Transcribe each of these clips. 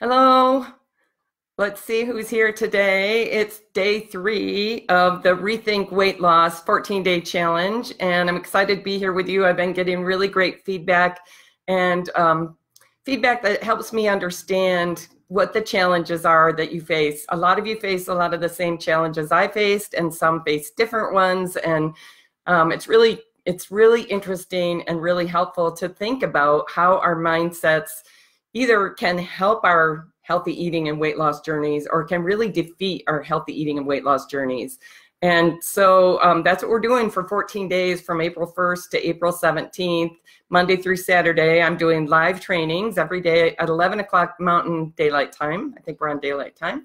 Hello. Let's see who's here today. It's day 3 of the ReThink Weight Loss 14-day challenge, and I'm excited to be here with you. I've been getting really great feedback and feedback that helps me understand what the challenges are that you face. A lot of you face a lot of the same challenges I faced, and some face different ones, and it's really interesting and really helpful to think about how our mindsets either can help our healthy eating and weight loss journeys or can really defeat our healthy eating and weight loss journeys. And so that's what we're doing for 14 days from April 1st to April 17th, Monday through Saturday. I'm doing live trainings every day at 11 o'clock Mountain Daylight Time. I think we're on Daylight Time.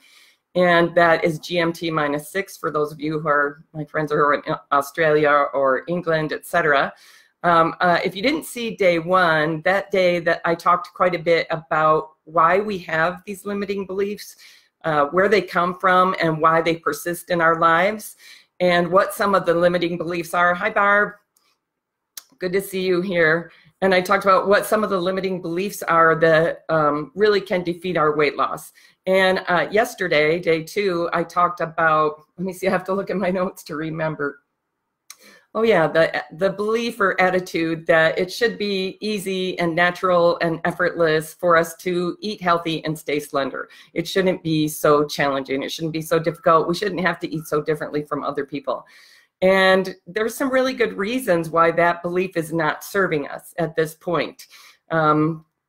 And that is GMT -6 for those of you who are my friends who are in Australia or England, etc. If you didn't see day 1, that day that I talked quite a bit about why we have these limiting beliefs, where they come from and why they persist in our lives, and what some of the limiting beliefs are. Hi, Barb. Good to see you here. And I talked about what some of the limiting beliefs are that really can defeat our weight loss. And yesterday, day 2, I talked about, let me see, I have to look at my notes to remember. Oh yeah, the belief or attitude that it should be easy and natural and effortless for us to eat healthy and stay slender. It shouldn't be so challenging. It shouldn't be so difficult. We shouldn't have to eat so differently from other people. And there's some really good reasons why that belief is not serving us at this point.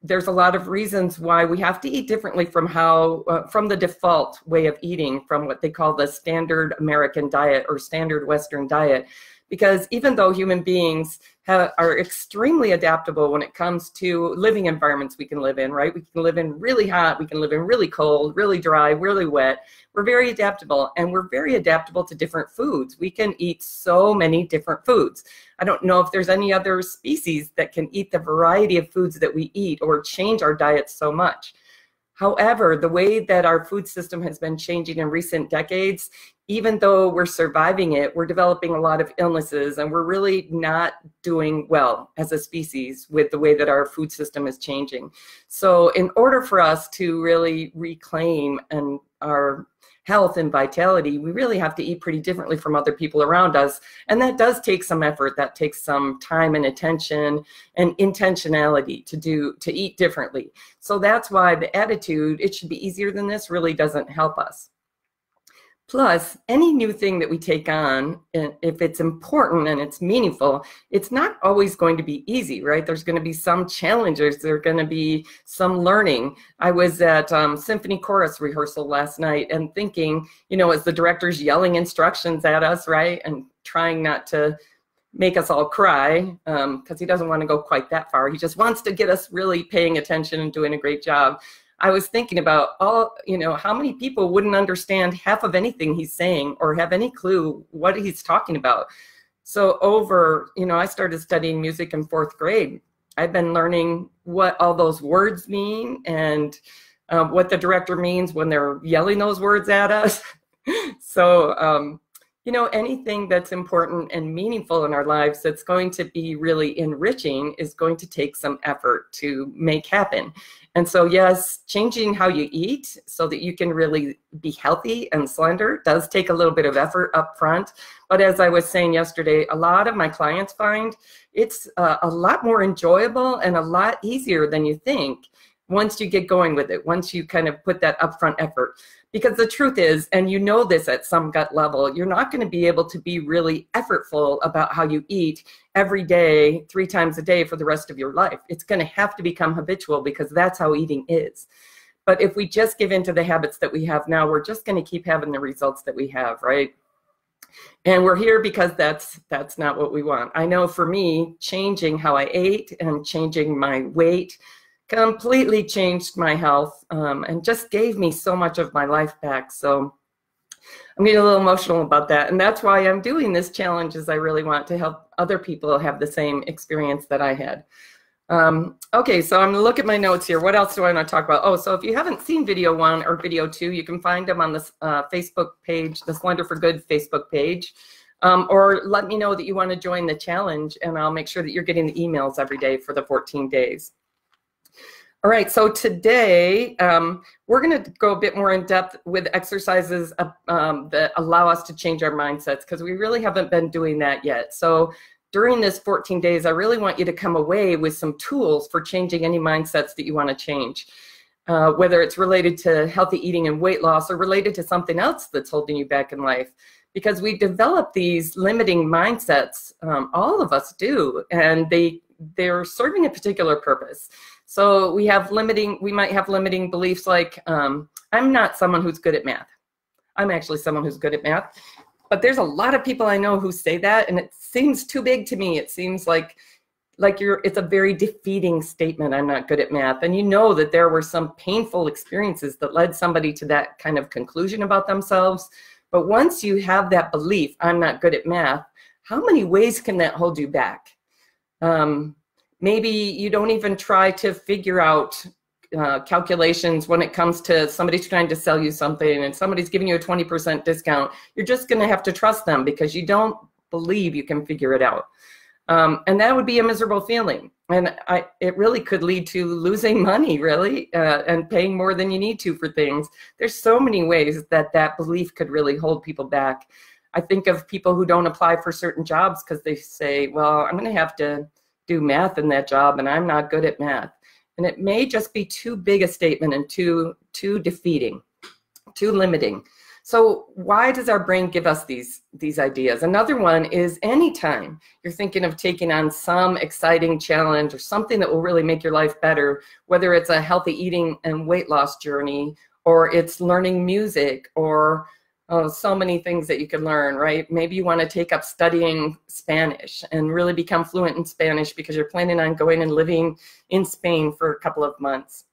There's a lot of reasons why we have to eat differently from from the default way of eating, from what they call the standard American diet or standard Western diet. Because even though human beings are extremely adaptable when it comes to living environments we can live in, right? We can live in really hot, we can live in really cold, really dry, really wet. We're very adaptable, and we're very adaptable to different foods. We can eat so many different foods. I don't know if there's any other species that can eat the variety of foods that we eat or change our diets so much. However, the way that our food system has been changing in recent decades, even though we're surviving it, we're developing a lot of illnesses, and we're really not doing well as a species with the way that our food system is changing. So in order for us to really reclaim our health and vitality, we really have to eat pretty differently from other people around us. And that does take some effort. That takes some time and attention and intentionality to eat differently. So that's why the attitude, it should be easier than this, really doesn't help us. Plus, any new thing that we take on, if it's important and it's meaningful, it's not always going to be easy, right? There's going to be some challenges. There's going to be some learning. I was at symphony chorus rehearsal last night and thinking, you know, as the director's yelling instructions at us, right? And trying not to make us all cry, because he doesn't want to go quite that far. He just wants to get us really paying attention and doing a great job. I was thinking about how many people wouldn't understand half of anything he's saying or have any clue what he's talking about. So I started studying music in 4th grade. I've been learning what all those words mean and what the director means when they're yelling those words at us. So, anything that's important and meaningful in our lives that's going to be really enriching is going to take some effort to make happen. And so, yes, changing how you eat so that you can really be healthy and slender does take a little bit of effort up front. But as I was saying yesterday, a lot of my clients find it's a lot more enjoyable and a lot easier than you think once you get going with it, once you kind of put that upfront effort. Because the truth is, and you know this at some gut level, you're not going to be able to be really effortful about how you eat every day, 3 times a day for the rest of your life. It's going to have to become habitual because that's how eating is. But if we just give into the habits that we have now, we're just going to keep having the results that we have, right? And we're here because that's not what we want. I know for me, changing how I ate and changing my weight completely changed my health and just gave me so much of my life back. So I'm getting a little emotional about that. And that's why I'm doing this challenge, is I really want to help other people have the same experience that I had. Okay, so I'm gonna look at my notes here. What else do I want to talk about? Oh, so if you haven't seen video 1 or video 2, you can find them on this Facebook page, the Slender for Good Facebook page. Or let me know that you want to join the challenge, and I'll make sure that you're getting the emails every day for the 14 days. All right, so today we're going to go a bit more in depth with exercises that allow us to change our mindsets, because we really haven't been doing that yet. So during this 14 days, I really want you to come away with some tools for changing any mindsets that you want to change, whether it's related to healthy eating and weight loss or related to something else that's holding you back in life. Because we develop these limiting mindsets, all of us do, and they're serving a particular purpose. So we might have limiting beliefs like, I'm not someone who's good at math. I'm actually someone who's good at math. But there's a lot of people I know who say that, and it seems too big to me. It seems like it's a very defeating statement, I'm not good at math. And you know that there were some painful experiences that led somebody to that kind of conclusion about themselves. But once you have that belief, I'm not good at math, how many ways can that hold you back? Maybe you don't even try to figure out calculations when it comes to somebody's trying to sell you something and somebody's giving you a 20% discount. You're just going to have to trust them because you don't believe you can figure it out. And that would be a miserable feeling. And it really could lead to losing money, really, and paying more than you need to for things. There's so many ways that belief could really hold people back. I think of people who don't apply for certain jobs because they say, well, I'm going to have to do math in that job and I'm not good at math. And it may just be too big a statement and too defeating, too limiting. So why does our brain give us these ideas? Another one is anytime you're thinking of taking on some exciting challenge or something that will really make your life better, whether it's a healthy eating and weight loss journey, or it's learning music, or so many things that you can learn, right? Maybe you want to take up studying Spanish and really become fluent in Spanish because you're planning on going and living in Spain for a couple of months.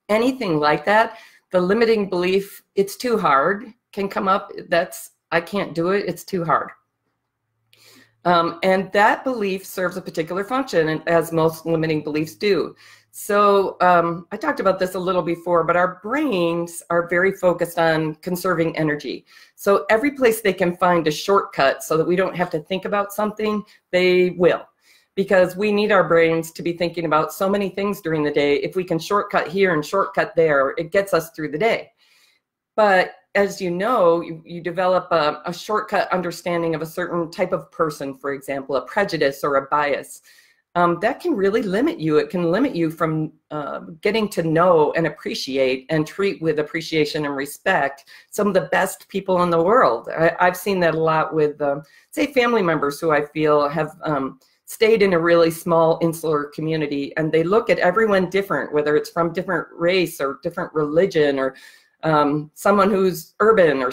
Anything like that, the limiting belief, it's too hard, can come up. I can't do it, it's too hard. And that belief serves a particular function, as most limiting beliefs do. So I talked about this a little before, but our brains are very focused on conserving energy. So every place they can find a shortcut so that we don't have to think about something, they will. Because we need our brains to be thinking about so many things during the day. If we can shortcut here and shortcut there, it gets us through the day. But as you know, you develop a shortcut understanding of a certain type of person, for example, a prejudice or a bias. That can really limit you. It can limit you from getting to know and appreciate and treat with appreciation and respect some of the best people in the world. I've seen that a lot with, say, family members who I feel have stayed in a really small insular community, and they look at everyone different, whether it's from different race or different religion, or someone who's urban, or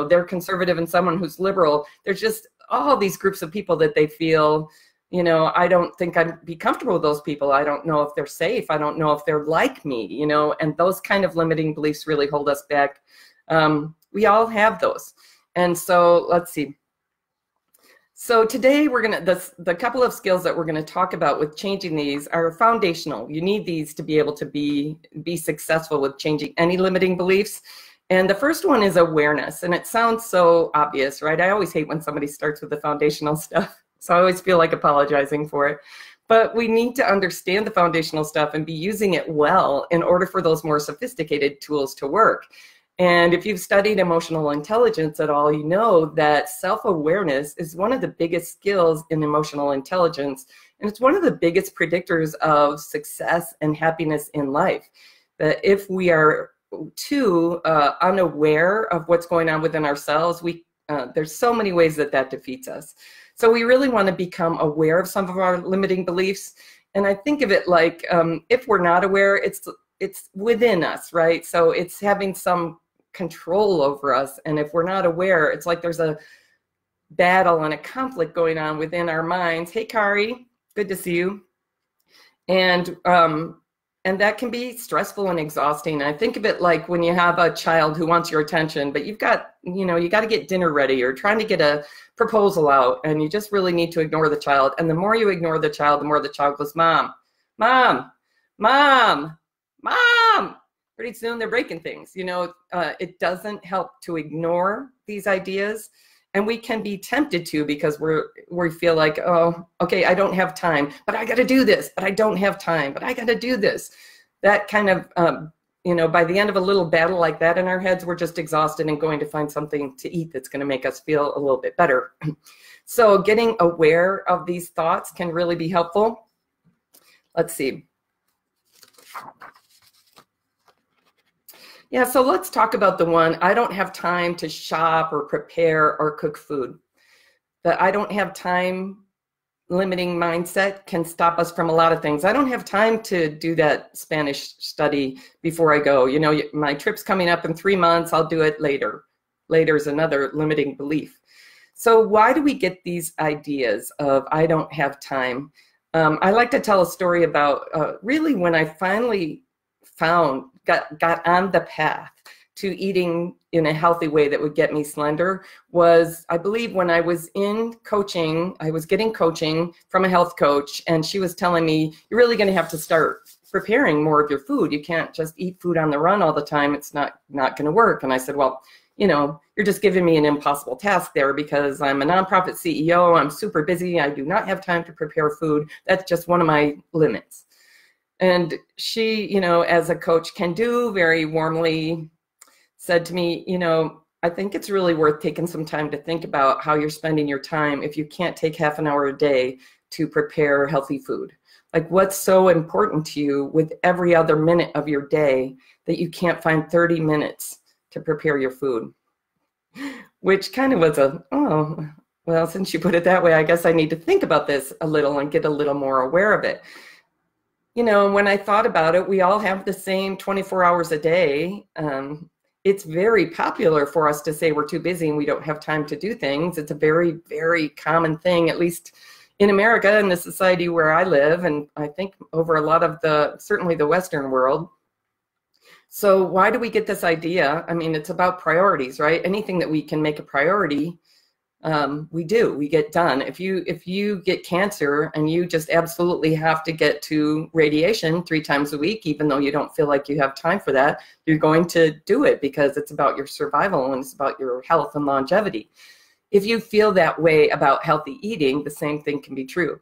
they're conservative and someone who's liberal. There's just all these groups of people that they feel, I don't think I'd be comfortable with those people. I don't know if they're safe. I don't know if they're like me, and those kind of limiting beliefs really hold us back. We all have those. And so let's see. So today the couple of skills that we're gonna talk about with changing these are foundational. You need these to be able to be successful with changing any limiting beliefs. And the first one is awareness. And it sounds so obvious, right? I always hate when somebody starts with the foundational stuff. So I always feel like apologizing for it. But we need to understand the foundational stuff and be using it well in order for those more sophisticated tools to work. And if you've studied emotional intelligence at all, you know that self-awareness is one of the biggest skills in emotional intelligence. And it's one of the biggest predictors of success and happiness in life. That if we are too unaware of what's going on within ourselves, there's so many ways that defeats us. So we really want to become aware of some of our limiting beliefs. And I think of it like, if we're not aware, it's within us, right? So it's having some control over us. And if we're not aware, it's like there's a battle and a conflict going on within our minds. Hey, Kari, good to see you. And that can be stressful and exhausting. I think of it like when you have a child who wants your attention, but you got to get dinner ready or trying to get a proposal out, and you just really need to ignore the child. And the more you ignore the child, the more the child goes, Mom, Mom, Mom, Mom. Pretty soon they're breaking things. It doesn't help to ignore these ideas. And we can be tempted to, because we feel like, oh, okay, I don't have time, but I got to do this, but I don't have time, but I got to do this. that kind of, by the end of a little battle like that in our heads, we're just exhausted and going to find something to eat that's going to make us feel a little bit better. So getting aware of these thoughts can really be helpful. Let's see. Yeah, so let's talk about the one, I don't have time to shop or prepare or cook food. The I don't have time limiting mindset can stop us from a lot of things. I don't have time to do that Spanish study before I go. My trip's coming up in 3 months. I'll do it later. Later is another limiting belief. So why do we get these ideas of I don't have time? I like to tell a story about really when I finally got on the path to eating in a healthy way that would get me slender was, I believe, when I was in coaching. I was getting coaching from a health coach, and she was telling me, you're really going to have to start preparing more of your food. You can't just eat food on the run all the time. It's not going to work. And I said, well, you're just giving me an impossible task there, because I'm a nonprofit CEO. I'm super busy. I do not have time to prepare food. That's just one of my limits. And she, as a coach can do, very warmly said to me, I think it's really worth taking some time to think about how you're spending your time if you can't take half an hour a day to prepare healthy food. Like, what's so important to you with every other minute of your day that you can't find 30 minutes to prepare your food? Which kind of was oh, well, since you put it that way, I guess I need to think about this a little and get a little more aware of it. When I thought about it, we all have the same 24 hours a day. It's very popular for us to say we're too busy and we don't have time to do things. It's a very, very common thing, at least in America, in the society where I live, and I think over a lot of certainly the Western world. So why do we get this idea? I mean, it's about priorities, right? Anything that we can make a priority, we get done. If you get cancer and you just absolutely have to get to radiation 3 times a week, even though you don't feel like you have time for that, you're going to do it because it's about your survival and it's about your health and longevity. If you feel that way about healthy eating, the same thing can be true.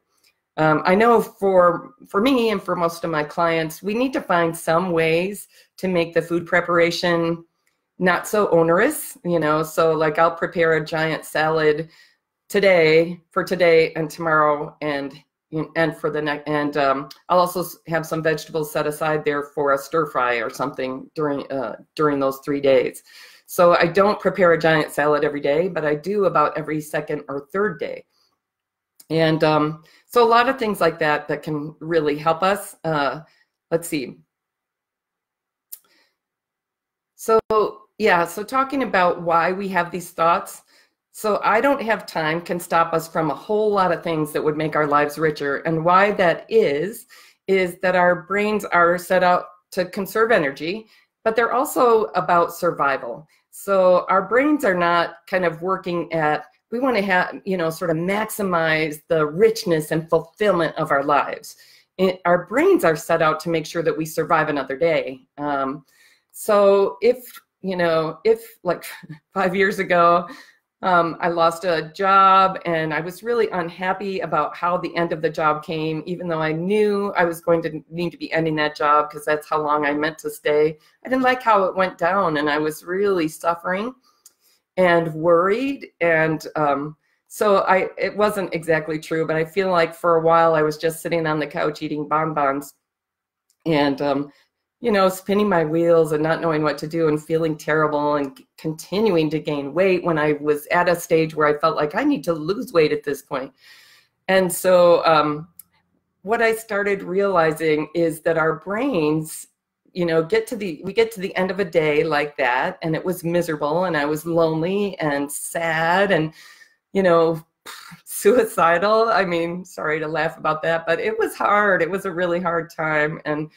I know for me and for most of my clients, we need to find some ways to make the food preparation not so onerous, so like I'll prepare a giant salad for today and tomorrow and for the next, and I'll also have some vegetables set aside there for a stir fry or something during those 3 days. So I don't prepare a giant salad every day, but I do about every second or third day. And so a lot of things like that can really help us. Let's see. So yeah, so talking about why we have these thoughts. So I don't have time can stop us from a whole lot of things that would make our lives richer. And why that is that our brains are set out to conserve energy, but they're also about survival. So our brains are not kind of working at, we want to have, sort of maximize the richness and fulfillment of our lives. Our brains are set out to make sure that we survive another day. So if like 5 years ago, I lost a job and I was really unhappy about how the end of the job came, even though I knew I was going to need to be ending that job because that's how long I meant to stay. I didn't like how it went down and I was really suffering and worried. And so it wasn't exactly true, but I feel like for a while I was just sitting on the couch eating bonbons and spinning my wheels and not knowing what to do and feeling terrible and continuing to gain weight when I was at a stage where I felt like I need to lose weight at this point. And so what I started realizing is that our brains, we get to the end of a day like that, and it was miserable and I was lonely and sad and, suicidal. I mean, sorry to laugh about that, but it was hard. It was a really hard time. And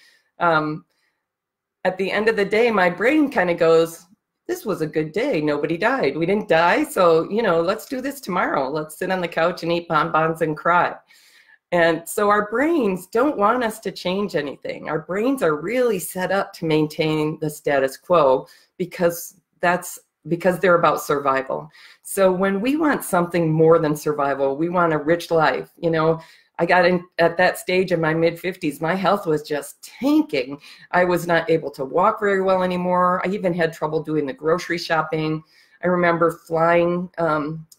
at the end of the day, my brain kind of goes, this was a good day. Nobody died. We didn't die. So, let's do this tomorrow. Let's sit on the couch and eat bonbons and cry. And so our brains don't want us to change anything. Our brains are really set up to maintain the status quo because they're about survival. So when we want something more than survival, we want a rich life. I got in at that stage in my mid-50s, my health was just tanking. I was not able to walk very well anymore. I even had trouble doing the grocery shopping. I remember flying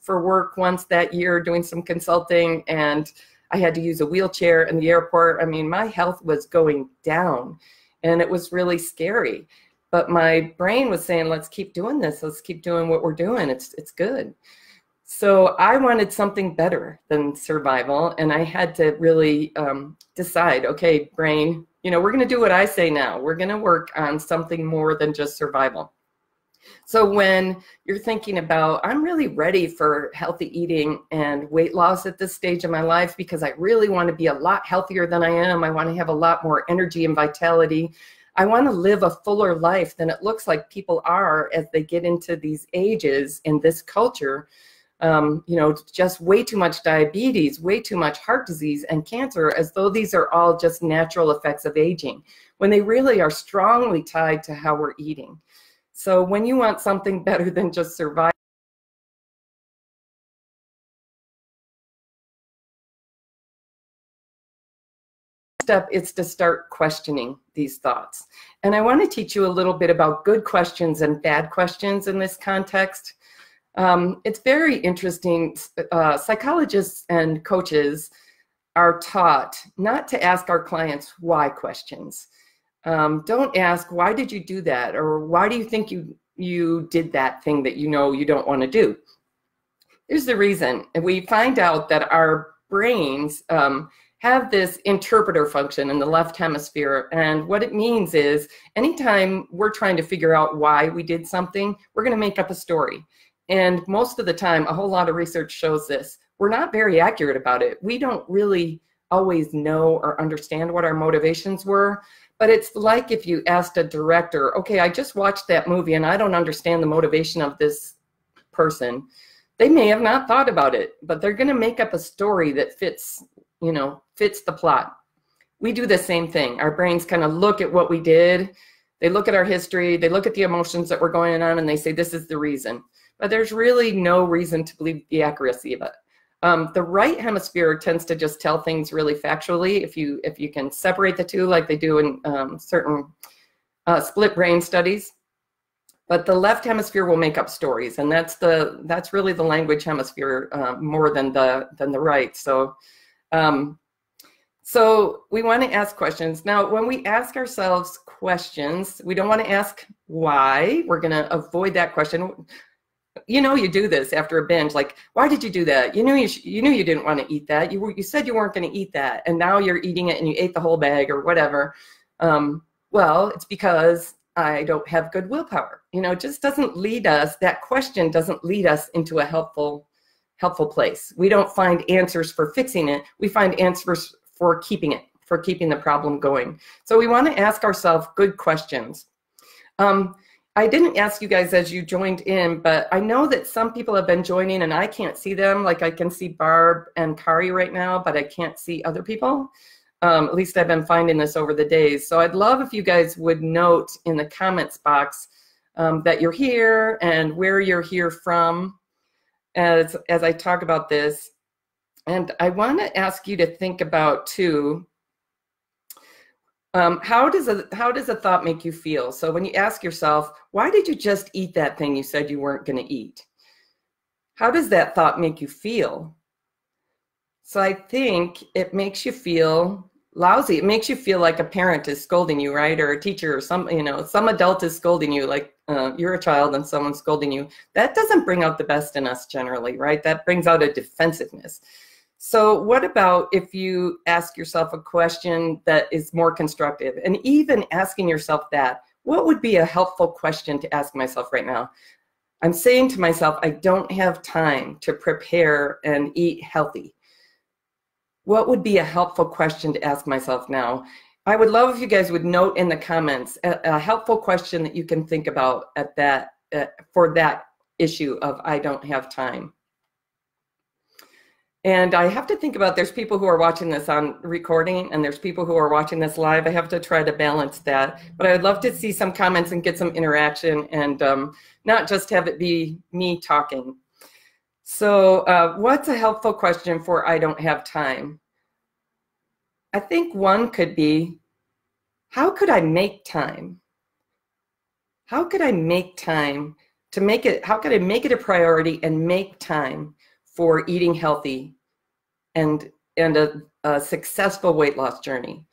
for work once that year, doing some consulting, and I had to use a wheelchair in the airport. I mean, my health was going down, and it was really scary. But my brain was saying, let's keep doing this. Let's keep doing what we're doing. It's good. So I wanted something better than survival, and I had to really decide, okay, brain, you know, we're going to do what I say now. We're going to work on something more than just survival. So when you're thinking about, I'm really ready for healthy eating and weight loss at this stage of my life because I really want to be a lot healthier than I am. I want to have a lot more energy and vitality. I want to live a fuller life than it looks like people are as they get into these ages in this culture. You know, just way too much diabetes, way too much heart disease and cancer, as though these are all just natural effects of aging, when they really are strongly tied to how we're eating. So when you want something better than just survive, step is to start questioning these thoughts. And I want to teach you a little bit about good questions and bad questions in this context. It's very interesting. Psychologists and coaches are taught not to ask our clients why questions. Don't ask, why did you do that? Or why do you think you did that thing that you know you don't want to do? Here's the reason. And we find out that our brains have this interpreter function in the left hemisphere. And what it means is anytime we're trying to figure out why we did something, we're going to make up a story. And most of the time, a whole lot of research shows this, we're not very accurate about it. We don't really always know or understand what our motivations were. But it's like if you asked a director, okay, I just watched that movie and I don't understand the motivation of this person. They may have not thought about it, but they're going to make up a story that fits, you know, fits the plot. We do the same thing. Our brains kind of look at what we did. They look at our history. They look at the emotions that were going on and they say, this is the reason. But there's really no reason to believe the accuracy of it. The right hemisphere tends to just tell things really factually if you can separate the two like they do in certain split brain studies. But the left hemisphere will make up stories, and that's really the language hemisphere more than the right. So so we want to ask questions. Now, when we ask ourselves questions, we don't want to ask why. We're going to avoid that question. You know, you do this after a binge, like, why did you do that? You knew you didn't want to eat that. You said you weren't going to eat that, and now you're eating it and you ate the whole bag or whatever. Well, it's because I don't have good willpower. You know, it just doesn't lead us, that question doesn't lead us into a helpful place. We don't find answers for fixing it. We find answers for keeping the problem going. So we want to ask ourselves good questions. I didn't ask you guys as you joined in, but I know that some people have been joining and I can't see them. Like I can see Barb and Kari right now, but I can't see other people. At least I've been finding this over the days. So I'd love if you guys would note in the comments box that you're here and where you're here from as I talk about this. And I want to ask you to think about too, how does a thought make you feel? So when you ask yourself, why did you just eat that thing you said you weren't going to eat? How does that thought make you feel? So I think it makes you feel lousy. It makes you feel like a parent is scolding you, right? Or a teacher or some adult is scolding you, like you're a child and someone's scolding you. That doesn't bring out the best in us generally, right? That brings out a defensiveness. So what about if you ask yourself a question that is more constructive? And even asking yourself that, what would be a helpful question to ask myself right now? I'm saying to myself, I don't have time to prepare and eat healthy. What would be a helpful question to ask myself now? I would love if you guys would note in the comments a helpful question that you can think about at that for that issue of I don't have time. And I have to think about, there's people who are watching this on recording and there's people who are watching this live. I have to try to balance that. But I would love to see some comments and get some interaction and not just have it be me talking. So what's a helpful question for I don't have time? I think one could be, how could I make time? How could I make time to make it, how could I make it a priority and make time for eating healthy and a successful weight loss journey?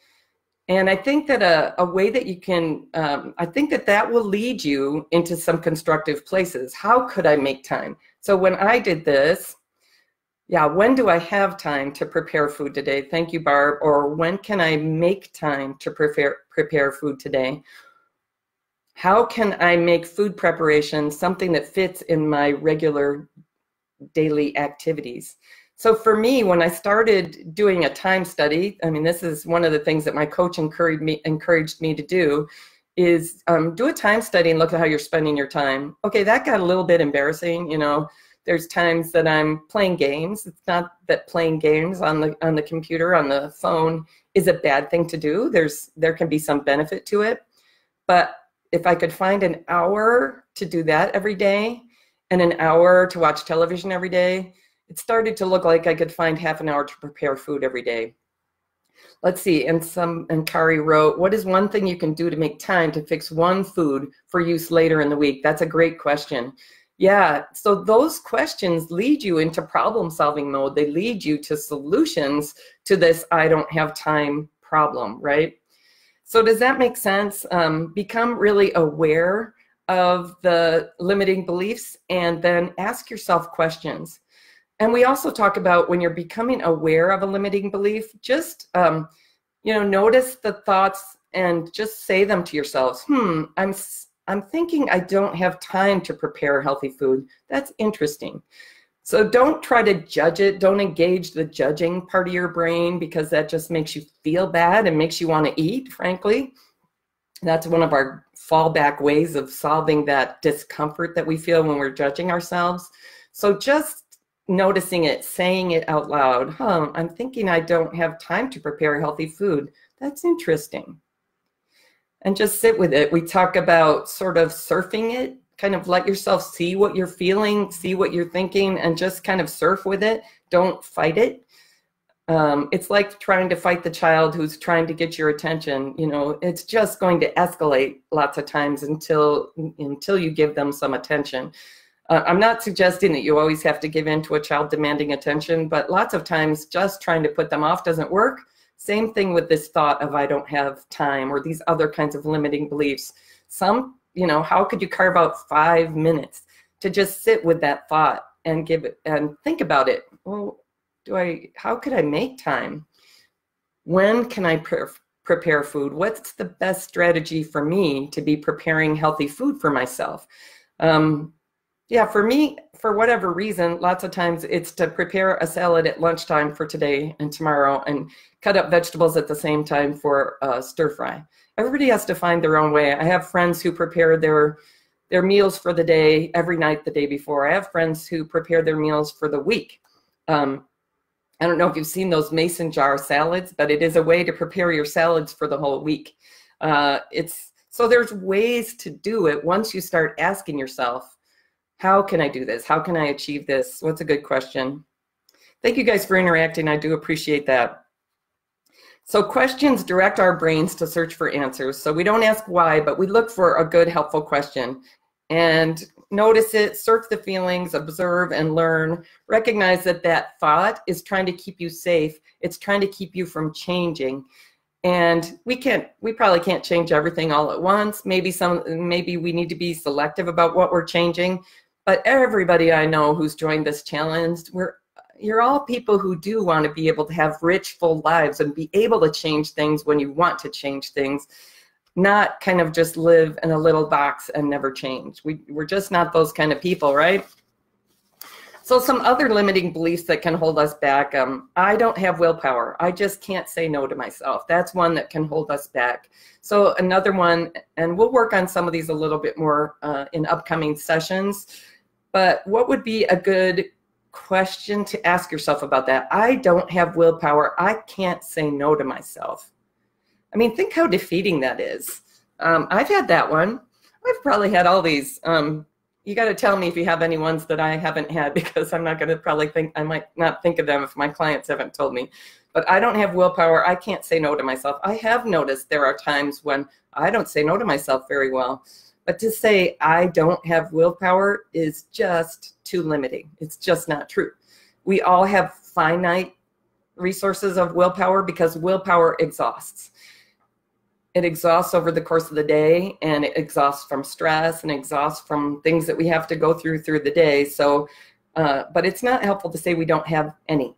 And I think that a way that you can, I think that that will lead you into some constructive places. How could I make time? So when I did this, yeah, when do I have time to prepare food today? Thank you, Barb. Or when can I make time to prepare food today? How can I make food preparation something that fits in my regular daily activities? So for me, when I started doing a time study, I mean, this is one of the things that my coach encouraged me to do, is do a time study and look at how you're spending your time. Okay, that got a little bit embarrassing. You know, there's times that I'm playing games. It's not that playing games on the computer, on the phone, is a bad thing to do. There can be some benefit to it. But if I could find an hour to do that every day and an hour to watch television every day, it started to look like I could find half an hour to prepare food every day. Let's see, and Kari wrote, what is one thing you can do to make time to fix one food for use later in the week? That's a great question. Yeah, so those questions lead you into problem solving mode. They lead you to solutions to this I don't have time problem, right? So does that make sense? Become really aware of the limiting beliefs and then ask yourself questions. And we also talk about when you're becoming aware of a limiting belief, just notice the thoughts and just say them to yourselves. I'm thinking I don't have time to prepare healthy food. That's interesting. So don't try to judge it. Don't engage the judging part of your brain, because that just makes you feel bad and makes you want to eat, frankly. That's one of our fallback ways of solving that discomfort that we feel when we're judging ourselves. So just noticing it, saying it out loud. I'm thinking I don't have time to prepare healthy food. That's interesting. And just sit with it. We talk about sort of surfing it, kind of let yourself see what you're feeling, see what you're thinking, and just kind of surf with it. Don't fight it. It's like trying to fight the child who's trying to get your attention. You know, it's just going to escalate lots of times until you give them some attention. I'm not suggesting that you always have to give in to a child demanding attention, but lots of times just trying to put them off doesn't work. Same thing with this thought of I don't have time, or these other kinds of limiting beliefs. How could you carve out 5 minutes to just sit with that thought and give it and think about it? Well, how could I make time? When can I prepare food? What's the best strategy for me to be preparing healthy food for myself? Yeah, for me, for whatever reason, lots of times it's to prepare a salad at lunchtime for today and tomorrow and cut up vegetables at the same time for stir fry. Everybody has to find their own way. I have friends who prepare their meals for the day every night the day before. I have friends who prepare their meals for the week. I don't know if you've seen those mason jar salads, but it is a way to prepare your salads for the whole week. So there's ways to do it once you start asking yourself, how can I do this? How can I achieve this? What's a good question? Thank you guys for interacting. I do appreciate that. So questions direct our brains to search for answers. So we don't ask why, but we look for a good, helpful question. And notice it, surf the feelings, observe and learn. Recognize that that thought is trying to keep you safe. It's trying to keep you from changing. And we probably can't change everything all at once. Maybe we need to be selective about what we're changing. But everybody I know who's joined this challenge, you're all people who do want to be able to have rich, full lives and be able to change things when you want to change things, not kind of just live in a little box and never change. We're just not those kind of people, right? So some other limiting beliefs that can hold us back. I don't have willpower. I just can't say no to myself. That's one that can hold us back. So another one, and we'll work on some of these a little bit more in upcoming sessions, but what would be a good question to ask yourself about that? I don't have willpower. I can't say no to myself. I mean, think how defeating that is. I've had that one. I've probably had all these. you got to tell me if you have any ones that I haven't had, because I'm not going to probably think, I might not think of them if my clients haven't told me. But I don't have willpower. I can't say no to myself. I have noticed there are times when I don't say no to myself very well. But to say I don't have willpower is just too limiting. It's just not true. We all have finite resources of willpower because willpower exhausts. It exhausts over the course of the day, and it exhausts from stress and exhausts from things that we have to go through the day. So, but it's not helpful to say we don't have any,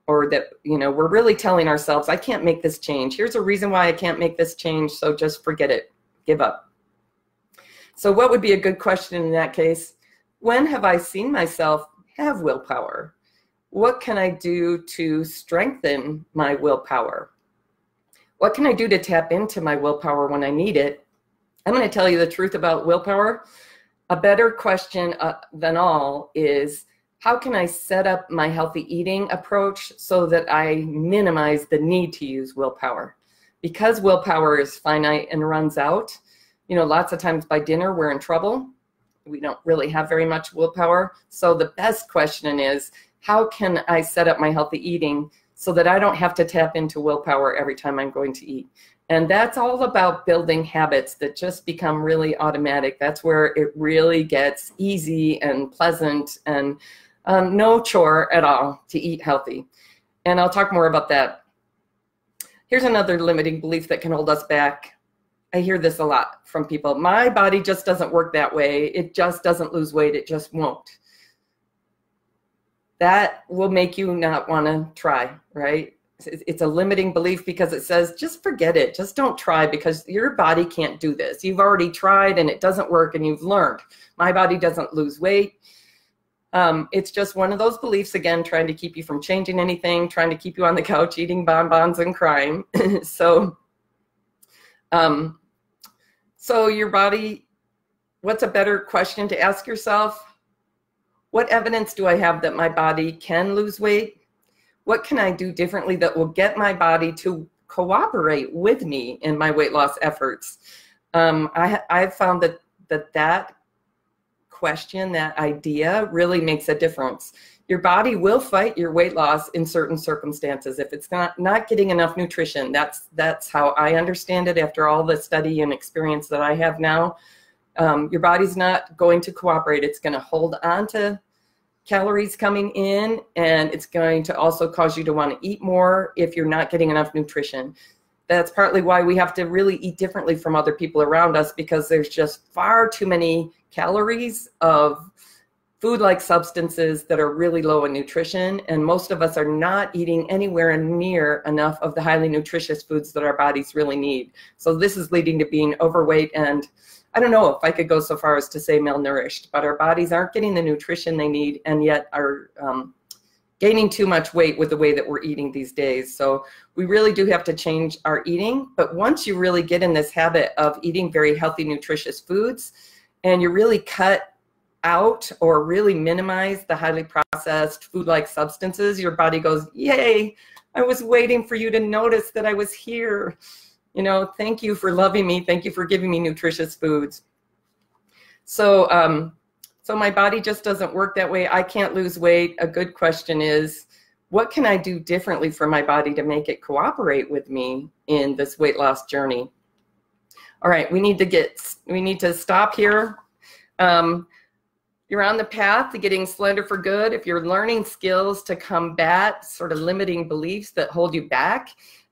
or that, you know, we're really telling ourselves, I can't make this change. Here's a reason why I can't make this change, so just forget it, give up. So what would be a good question in that case? When have I seen myself have willpower? What can I do to strengthen my willpower? What can I do to tap into my willpower when I need it? I'm going to tell you the truth about willpower. A better question than all is, how can I set up my healthy eating approach so that I minimize the need to use willpower? Because willpower is finite and runs out, you know, lots of times by dinner we're in trouble. We don't really have very much willpower. So the best question is, how can I set up my healthy eating so that I don't have to tap into willpower every time I'm going to eat? And that's all about building habits that just become really automatic. That's where it really gets easy and pleasant and no chore at all to eat healthy. And I'll talk more about that. Here's another limiting belief that can hold us back. I hear this a lot from people. My body just doesn't work that way. It just doesn't lose weight. It just won't. That will make you not want to try, right? It's a limiting belief because it says, just forget it. Just don't try because your body can't do this. You've already tried and it doesn't work and you've learned. My body doesn't lose weight. It's just one of those beliefs, again, trying to keep you from changing anything, trying to keep you on the couch eating bonbons and crying. So your body, what's a better question to ask yourself? What evidence do I have that my body can lose weight? What can I do differently that will get my body to cooperate with me in my weight loss efforts? I've found that question, that idea really makes a difference. Your body will fight your weight loss in certain circumstances. If it's not getting enough nutrition, that's how I understand it after all the study and experience that I have now. Your body's not going to cooperate. It's going to hold on to calories coming in, and it's going to also cause you to want to eat more if you're not getting enough nutrition. That's partly why we have to really eat differently from other people around us, because there's just far too many calories of food-like substances that are really low in nutrition, and most of us are not eating anywhere near enough of the highly nutritious foods that our bodies really need. So this is leading to being overweight, and I don't know if I could go so far as to say malnourished, but our bodies aren't getting the nutrition they need and yet are gaining too much weight with the way that we're eating these days. So we really do have to change our eating. But once you really get in this habit of eating very healthy, nutritious foods, and you really cut out or really minimize the highly processed food-like substances, your body goes, yay, I was waiting for you to notice that I was here. You know, thank you for loving me. Thank you for giving me nutritious foods. So, so my body just doesn't work that way. I can't lose weight. A good question is, what can I do differently for my body to make it cooperate with me in this weight loss journey? All right, we need to stop here. You're on the path to getting slender for good. If you're learning skills to combat sort of limiting beliefs that hold you back,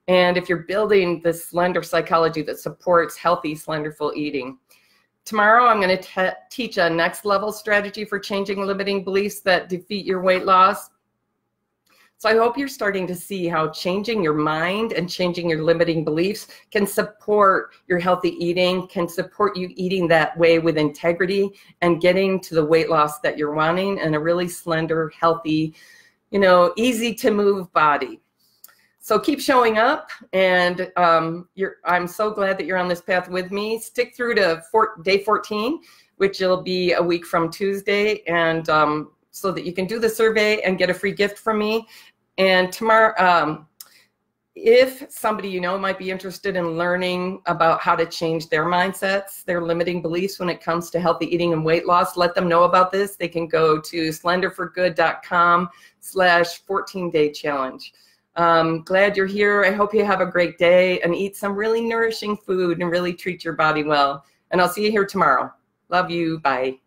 and if you're building this slender psychology that supports healthy, slenderful eating. Tomorrow, I'm going to teach a next level strategy for changing limiting beliefs that defeat your weight loss. So I hope you're starting to see how changing your mind and changing your limiting beliefs can support your healthy eating, can support you eating that way with integrity and getting to the weight loss that you're wanting and a really slender, healthy, you know, easy to move body. So keep showing up, and I'm so glad that you're on this path with me. Stick through to day 14, which will be a week from Tuesday, and so that you can do the survey and get a free gift from me. And tomorrow, If somebody you know might be interested in learning about how to change their mindsets, their limiting beliefs when it comes to healthy eating and weight loss, let them know about this. They can go to slenderforgood.com/14-day challenge. Glad you're here. I hope you have a great day and eat some really nourishing food and really treat your body well. And I'll see you here tomorrow. Love you. Bye.